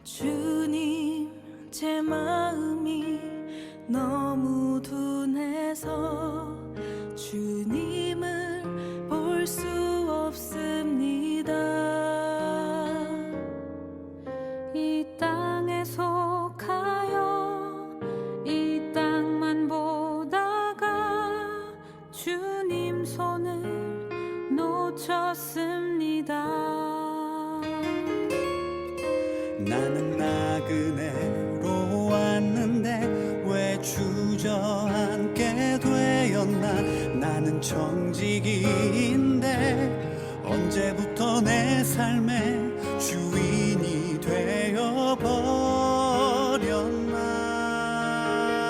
주님, 제 마음이 너무 둔해서 주님을 볼 수 없습니다. 이 땅에 속하여 이 땅만 보다가 주님 손을 놓쳤습니다. 나는 나그네로 왔는데 왜 주저앉게 되었나. 나는 청지기인데 언제부터 내 삶의 주인이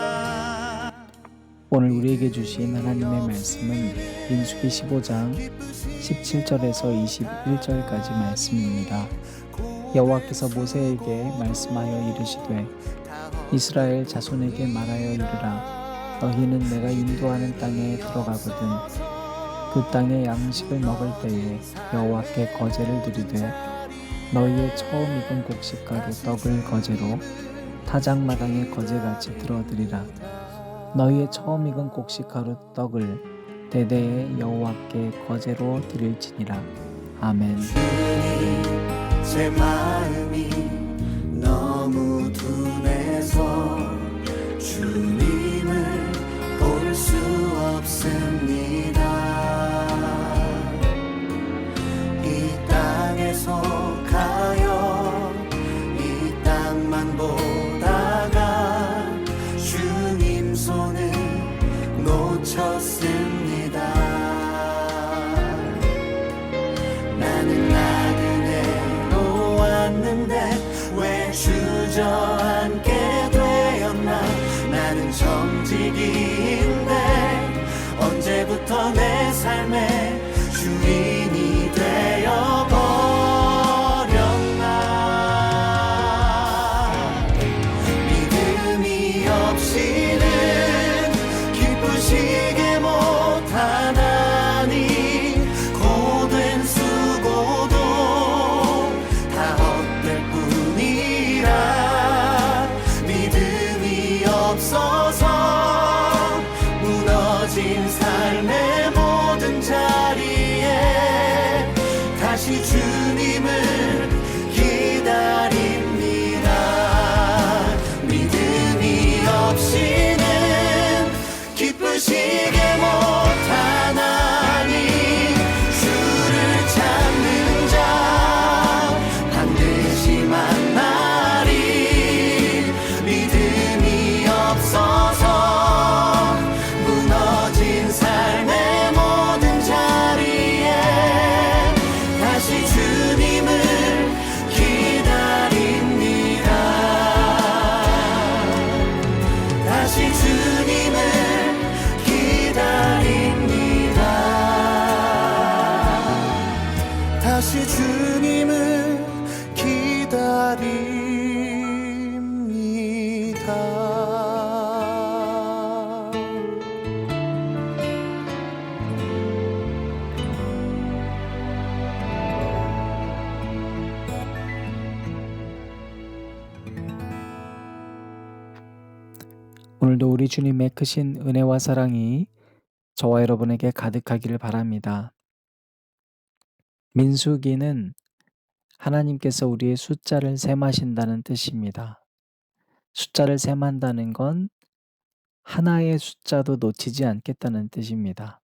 되어버렸나. 오늘 우리에게 주신 하나님의 말씀은 민수기 15장 17절에서 21절까지 말씀입니다. 여호와께서 모세에게 말씀하여 이르시되 이스라엘 자손에게 말하여 이르라. 너희는 내가 인도하는 땅에 들어가거든 그 땅의 양식을 먹을 때에 여호와께 거제를 드리되 너희의 처음 익은 곡식가루 떡을 거제로 타작마당에 거제같이 들어드리라. 너희의 처음 익은 곡식가루 떡을 대대에 여호와께 거제로 드릴지니라. 아멘. 제 마음이 너무 둔해서 주님을 볼 수 없습니다. 이 땅에 속하여 이 땅만 보다가 주님 손을 놓쳤습니다. 나는 나그네로 왔는데 왜 주저앉게 되었나. 나는 정직인데 언제부터 내 삶의 주인이 되어버렸나. 믿음이 없이는 기쁘시게 못하나니 고된 수고도 다 헛될 뿐이라. 믿음이 없어서 무너진 삶의 모든 자리에 다시 주님을 기다립니다. 믿음이 없이는 기쁘시게 못하나니 주를 찾는 자 반드시 만나리. 믿음이 없어서 무너진 삶의 모든 자리에 다시 주님을 기다립니다. 다시 주님을 기다립니다. 다시 주님을 오늘도 우리 주님의 크신 은혜와 사랑이 저와 여러분에게 가득하기를 바랍니다. 민수기는 하나님께서 우리의 숫자를 셈하신다는 뜻입니다. 숫자를 셈한다는 건 하나의 숫자도 놓치지 않겠다는 뜻입니다.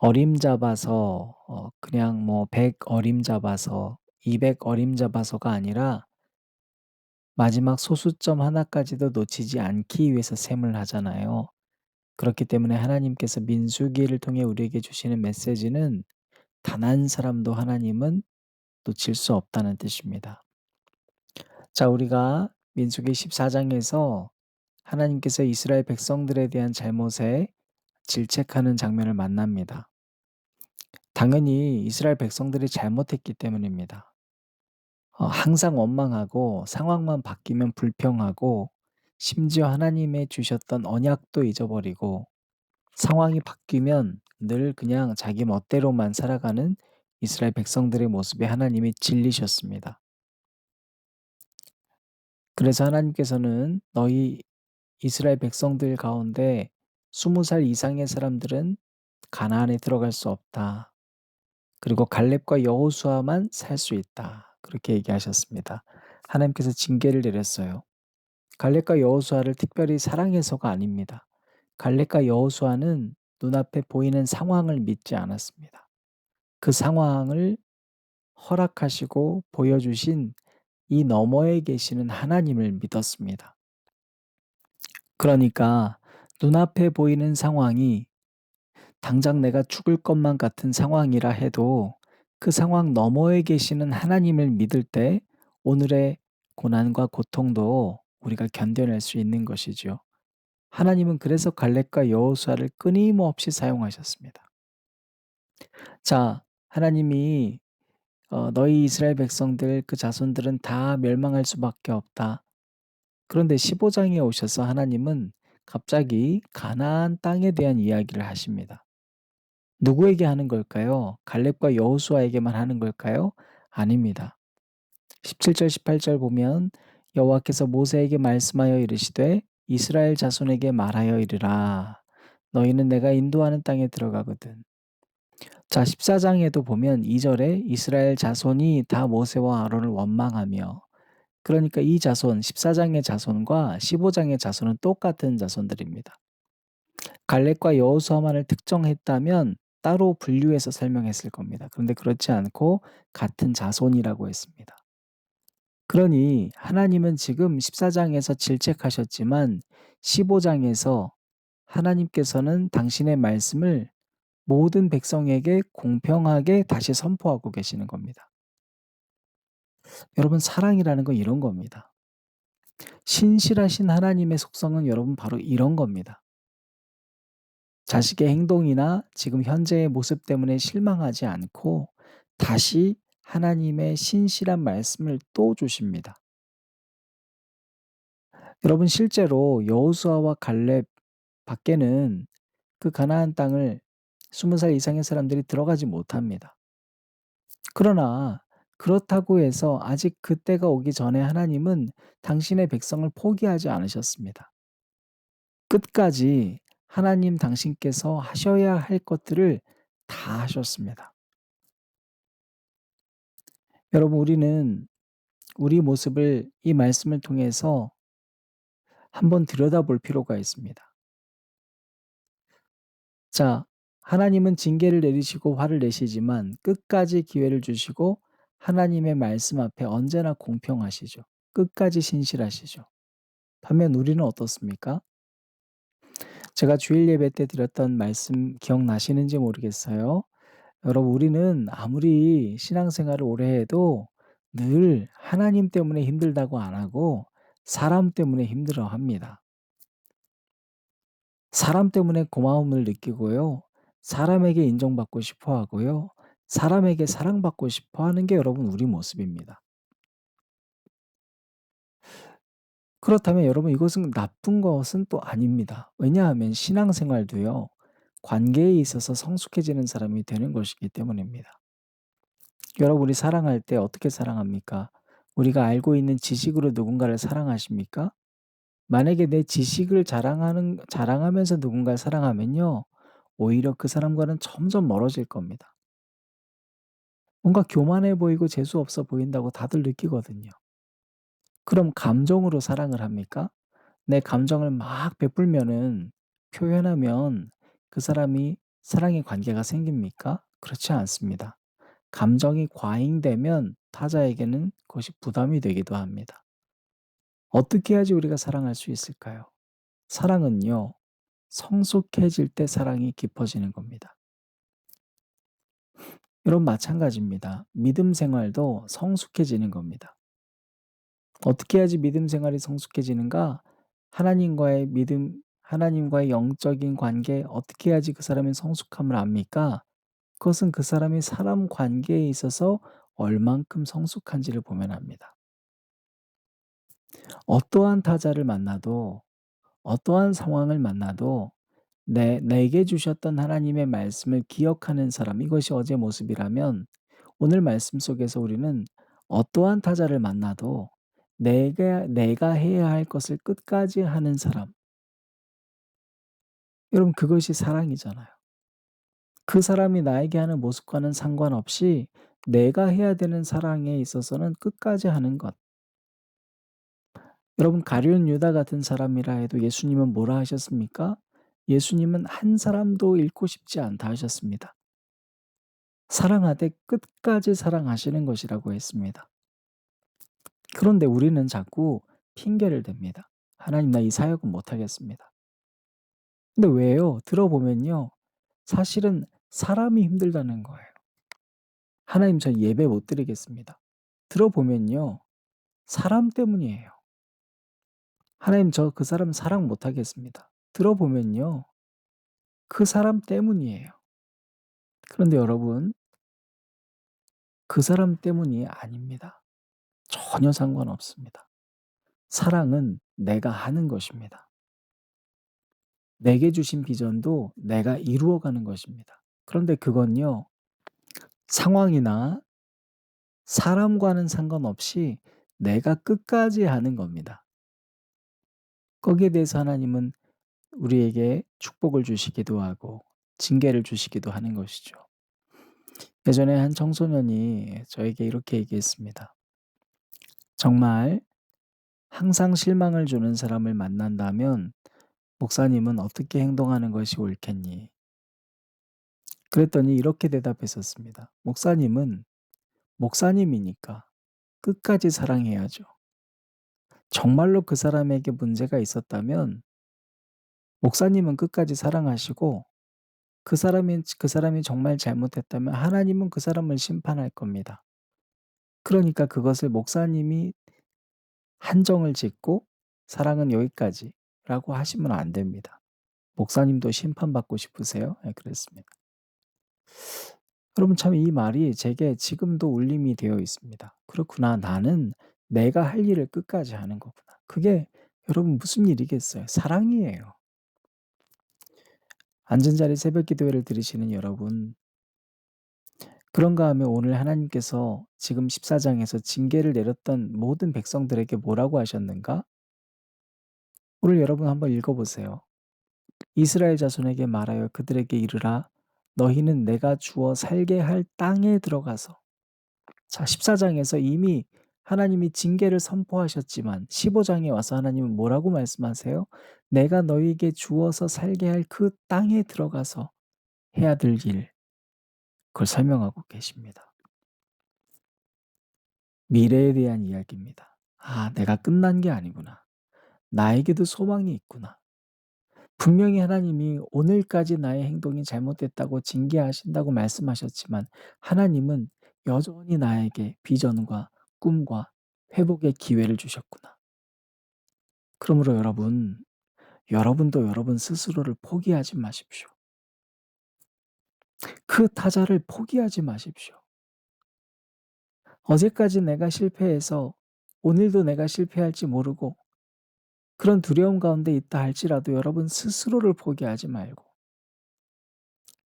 어림잡아서 그냥 100 어림잡아서 200 어림잡아서가 아니라 마지막 소수점 하나까지도 놓치지 않기 위해서 셈을 하잖아요. 그렇기 때문에 하나님께서 민수기를 통해 우리에게 주시는 메시지는 단 한 사람도 하나님은 놓칠 수 없다는 뜻입니다. 자, 우리가 민수기 14장에서 하나님께서 이스라엘 백성들에 대한 잘못에 질책하는 장면을 만납니다. 당연히 이스라엘 백성들이 잘못했기 때문입니다. 항상 원망하고 상황만 바뀌면 불평하고 심지어 하나님의 주셨던 언약도 잊어버리고 상황이 바뀌면 늘 그냥 자기 멋대로만 살아가는 이스라엘 백성들의 모습에 하나님이 질리셨습니다. 그래서 하나님께서는 "너희 이스라엘 백성들 가운데 20살 이상의 사람들은 가나안에 들어갈 수 없다. 그리고 갈렙과 여호수아만 살 수 있다." 그렇게 얘기하셨습니다. 하나님께서 징계를 내렸어요. 갈렙과 여호수아를 특별히 사랑해서가 아닙니다. 갈렙과 여호수아는 눈앞에 보이는 상황을 믿지 않았습니다. 그 상황을 허락하시고 보여주신 이 너머에 계시는 하나님을 믿었습니다. 그러니까 눈앞에 보이는 상황이 당장 내가 죽을 것만 같은 상황이라 해도 그 상황 너머에 계시는 하나님을 믿을 때 오늘의 고난과 고통도 우리가 견뎌낼 수 있는 것이죠. 하나님은 그래서 갈렙과 여호수아를 끊임없이 사용하셨습니다. 자, 하나님이 "너희 이스라엘 백성들 그 자손들은 다 멸망할 수밖에 없다." 그런데 15 장에 오셔서 하나님은 갑자기 가나안 땅에 대한 이야기를 하십니다. 누구에게 하는 걸까요? 갈렙과 여호수아에게만 하는 걸까요? 아닙니다. 17 절 18절 보면 여호와께서 모세에게 말씀하여 이르시되 이스라엘 자손에게 말하여 이르라. 너희는 내가 인도하는 땅에 들어가거든. 자, 14 장에도 보면 2 절에 이스라엘 자손이 다 모세와 아론을 원망하며, 그러니까 이 자손 14 장의 자손과 15 장의 자손은 똑같은 자손들입니다. 갈렙과 여호수아만을 특정했다면 따로 분류해서 설명했을 겁니다. 그런데 그렇지 않고 같은 자손이라고 했습니다. 그러니 하나님은 지금 14 장에서 질책하셨지만 15 장에서 하나님께서는 당신의 말씀을 모든 백성에게 공평하게 다시 선포하고 계시는 겁니다. 여러분, 사랑이라는 건 이런 겁니다. 신실하신 하나님의 속성은 여러분 바로 이런 겁니다. 자식의 행동이나 지금 현재의 모습 때문에 실망하지 않고 다시 하나님의 신실한 말씀을 또 주십니다. 여러분, 실제로 여호수아와 갈렙 밖에는 그 가나안 땅을 20살 이상의 사람들이 들어가지 못합니다. 그러나 그렇다고 해서 아직 그때가 오기 전에 하나님은 당신의 백성을 포기하지 않으셨습니다. 끝까지 하나님 당신께서 하셔야 할 것들을 다 하셨습니다. 여러분, 우리는 우리 모습을 이 말씀을 통해서 한번 들여다볼 필요가 있습니다. 자, 하나님은 징계를 내리시고 화를 내시지만 끝까지 기회를 주시고 하나님의 말씀 앞에 언제나 공평하시죠. 끝까지 신실하시죠. 반면 우리는 어떻습니까? 제가 주일 예배 때 드렸던 말씀 기억나시는지 모르겠어요. 여러분, 우리는 아무리 신앙생활을 오래 해도 늘 하나님 때문에 힘들다고 안 하고 사람 때문에 힘들어합니다. 사람 때문에 고마움을 느끼고요. 사람에게 인정받고 싶어 하고요. 사람에게 사랑받고 싶어 하는 게 여러분 우리 모습입니다. 그렇다면 여러분, 이것은 나쁜 것은 또 아닙니다. 왜냐하면 신앙생활도요, 관계에 있어서 성숙해지는 사람이 되는 것이기 때문입니다. 여러분, 우리 사랑할 때 어떻게 사랑합니까? 우리가 알고 있는 지식으로 누군가를 사랑하십니까? 만약에 내 지식을 자랑하면서 누군가를 사랑하면요, 오히려 그 사람과는 점점 멀어질 겁니다. 뭔가 교만해 보이고 재수 없어 보인다고 다들 느끼거든요. 그럼 감정으로 사랑을 합니까? 내 감정을 막 베풀면은, 표현하면 그 사람이 사랑의 관계가 생깁니까? 그렇지 않습니다. 감정이 과잉되면 타자에게는 그것이 부담이 되기도 합니다. 어떻게 해야지 우리가 사랑할 수 있을까요? 사랑은요, 성숙해질 때 사랑이 깊어지는 겁니다. 여러분, 마찬가지입니다. 믿음 생활도 성숙해지는 겁니다. 어떻게 해야지 믿음 생활이 성숙해지는가? 하나님과의 믿음, 하나님과의 영적인 관계 어떻게 해야지 그 사람의 성숙함을 압니까? 그것은 그 사람이 사람 관계에 있어서 얼만큼 성숙한지를 보면 압니다. 어떠한 타자를 만나도 어떠한 상황을 만나도 내게 주셨던 하나님의 말씀을 기억하는 사람, 이것이 어제 모습이라면 오늘 말씀 속에서 우리는 어떠한 타자를 만나도 내가 해야 할 것을 끝까지 하는 사람, 여러분 그것이 사랑이잖아요. 그 사람이 나에게 하는 모습과는 상관없이 내가 해야 되는 사랑에 있어서는 끝까지 하는 것. 여러분 가룟 유다 같은 사람이라 해도 예수님은 뭐라 하셨습니까? 예수님은 한 사람도 잃고 싶지 않다 하셨습니다. 사랑하되 끝까지 사랑하시는 것이라고 했습니다. 그런데 우리는 자꾸 핑계를 댑니다. 하나님 나 이 사역은 못 하겠습니다. 근데 왜요? 들어보면요. 사실은 사람이 힘들다는 거예요. 하나님 저 예배 못 드리겠습니다. 들어보면요. 사람 때문이에요. 하나님 저 그 사람 사랑 못 하겠습니다. 들어보면요. 그 사람 때문이에요. 그런데 여러분 그 사람 때문이 아닙니다. 전혀 상관없습니다. 사랑은 내가 하는 것입니다. 내게 주신 비전도 내가 이루어가는 것입니다. 그런데 그건요. 상황이나 사람과는 상관없이 내가 끝까지 하는 겁니다. 거기에 대해서 하나님은 우리에게 축복을 주시기도 하고 징계를 주시기도 하는 것이죠. 예전에 한 청소년이 저에게 이렇게 얘기했습니다. 정말 항상 실망을 주는 사람을 만난다면 목사님은 어떻게 행동하는 것이 옳겠니? 그랬더니 이렇게 대답했었습니다. 목사님은 목사님이니까 끝까지 사랑해야죠. 정말로 그 사람에게 문제가 있었다면 목사님은 끝까지 사랑하시고 그 사람이 정말 잘못했다면 하나님은 그 사람을 심판할 겁니다. 그러니까 그것을 목사님이 한정을 짓고 사랑은 여기까지라고 하시면 안 됩니다. 목사님도 심판받고 싶으세요? 네, 그랬습니다. 여러분 참 이 말이 제게 지금도 울림이 되어 있습니다. 그렇구나. 나는 내가 할 일을 끝까지 하는 거구나. 그게 여러분 무슨 일이겠어요? 사랑이에요. 앉은 자리 새벽 기도회를 들으시는 여러분, 그런가 하면 오늘 하나님께서 지금 14장에서 징계를 내렸던 모든 백성들에게 뭐라고 하셨는가? 오늘 여러분 한번 읽어보세요. 이스라엘 자손에게 말하여 그들에게 이르라 너희는 내가 주어 살게 할 땅에 들어가서. 자, 14장에서 이미 하나님이 징계를 선포하셨지만 15장에 와서 하나님은 뭐라고 말씀하세요? 내가 너희에게 주어서 살게 할 그 땅에 들어가서 해야 될 일, 그걸 설명하고 계십니다. 미래에 대한 이야기입니다. 아, 내가 끝난 게 아니구나. 나에게도 소망이 있구나. 분명히 하나님이 오늘까지 나의 행동이 잘못됐다고 징계하신다고 말씀하셨지만 하나님은 여전히 나에게 비전과 꿈과 회복의 기회를 주셨구나. 그러므로 여러분도 여러분 스스로를 포기하지 마십시오. 그 타자를 포기하지 마십시오. 어제까지 내가 실패해서 오늘도 내가 실패할지 모르고 그런 두려움 가운데 있다 할지라도 여러분 스스로를 포기하지 말고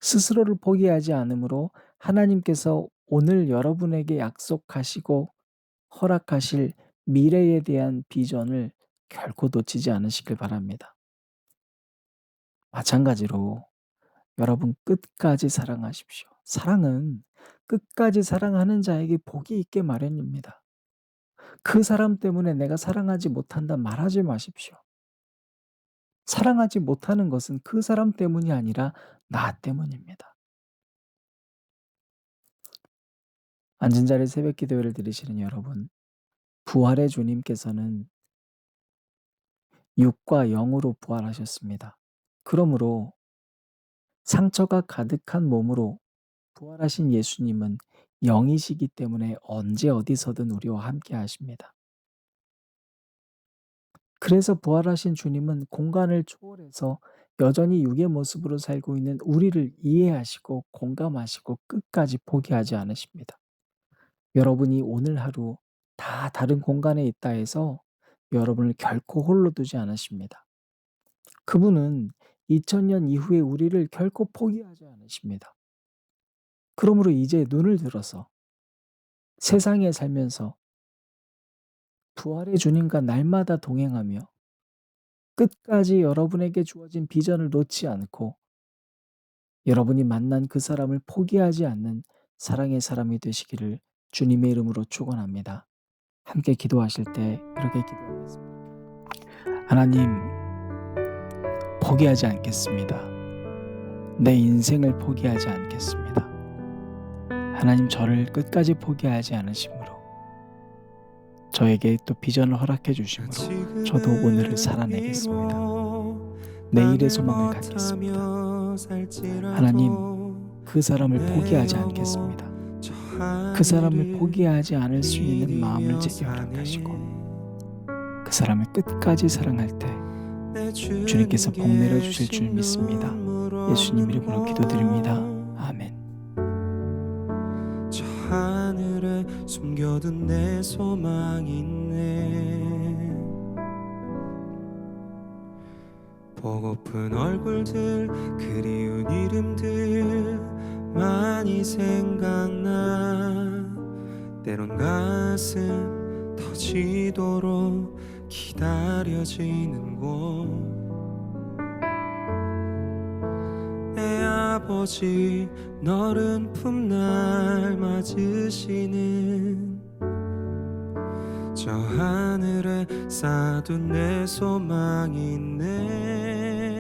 스스로를 포기하지 않으므로 하나님께서 오늘 여러분에게 약속하시고 허락하실 미래에 대한 비전을 결코 놓치지 않으시길 바랍니다. 마찬가지로 여러분 끝까지 사랑하십시오. 사랑은 끝까지 사랑하는 자에게 복이 있게 마련입니다. 그 사람 때문에 내가 사랑하지 못한다 말하지 마십시오. 사랑하지 못하는 것은 그 사람 때문이 아니라 나 때문입니다. 앉은 자리 새벽 기도회를 들으시는 여러분, 부활의 주님께서는 육과 영으로 부활하셨습니다. 그러므로 상처가 가득한 몸으로 부활하신 예수님은 영이시기 때문에 언제 어디서든 우리와 함께 하십니다. 그래서 부활하신 주님은 공간을 초월해서 여전히 육의 모습으로 살고 있는 우리를 이해하시고 공감하시고 끝까지 포기하지 않으십니다. 여러분이 오늘 하루 다 다른 공간에 있다 해서 여러분을 결코 홀로 두지 않으십니다. 그분은 2000년 이후의 우리를 결코 포기하지 않으십니다. 그러므로 이제 눈을 들어서 세상에 살면서 부활의 주님과 날마다 동행하며 끝까지 여러분에게 주어진 비전을 놓지 않고 여러분이 만난 그 사람을 포기하지 않는 사랑의 사람이 되시기를 주님의 이름으로 축원합니다. 함께 기도하실 때 이렇게 기도하겠습니다. 하나님, 포기하지 않겠습니다. 내 인생을 포기하지 않겠습니다. 하나님, 저를 끝까지 포기하지 않으심으로 저에게 또 비전을 허락해 주심으로 저도 오늘을 살아내겠습니다. 내일의 소망을 갖겠습니다. 하나님, 그 사람을 포기하지 않겠습니다. 그 사람을 포기하지 않을 수 있는 마음을 제게 허락하시고 그 사람을 끝까지 사랑할 때 주님께서 복 내려주실 줄 믿습니다. 예수님 이름으로 기도드립니다. 아멘. 저 하늘에 숨겨둔 내 소망이 있네. 보고픈 얼굴들, 그리운 이름들 많이 생각나. 때론 가슴 터지도록 기다려지는 곳. 내 아버지 너른 품날 맞으시는 저 하늘에 쌓아둔 내 소망이 있네.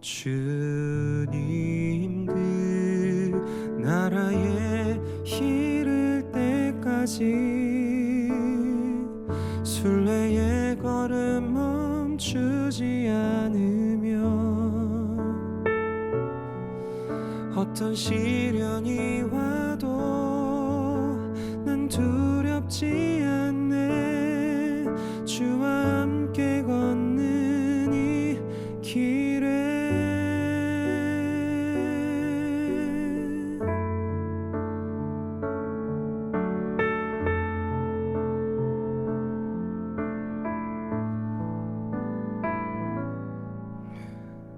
주님 그 나라에 이를 때까지 순례의 걸음 멈추지 않으며 어떤 시련이 와도 난 두렵지 않네. 주와 함께 걷는 이 길에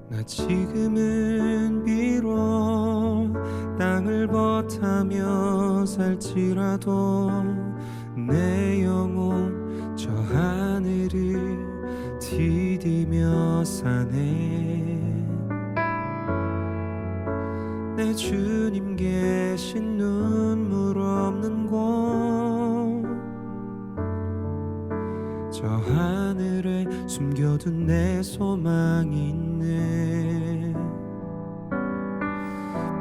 나 지금은 비록 땅을 버타며 살지라도 내 영혼 저 하늘을 디디며 사네. 내 주님 계신 눈물 없는 곳, 저 하늘에 숨겨둔 내 소망이 있네.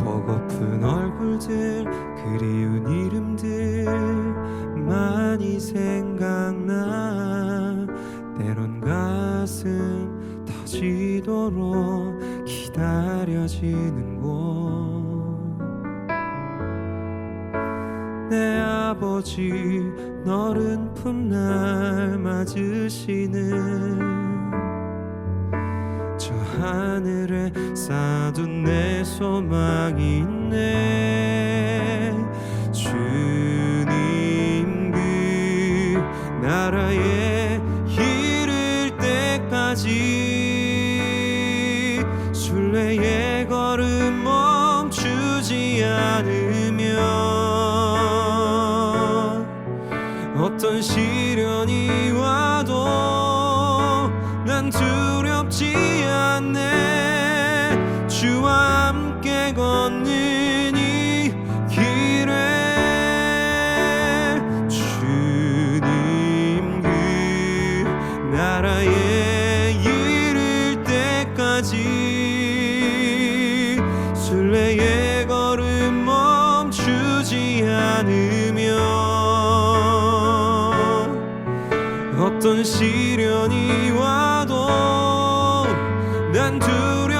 보고픈 얼굴들, 그리운 이름들 많이 생각나. 때론 가슴 터지도록 기다려지는 곳. 내 아버지 너른 품날 맞으시는 저 하늘에 쌓아둔 내 소망이 있네. 주님 그 나라에 이를 때까지 순례의 걸음 멈추지 않으며 어떤 시련이 와도 난 두렵지 않네. 주와 함께 걷는 이 길에 주님 그 나라에 이를 때까지 순례의 걸음 멈추지 않으며 어떤 시련이 와도 난 두렵지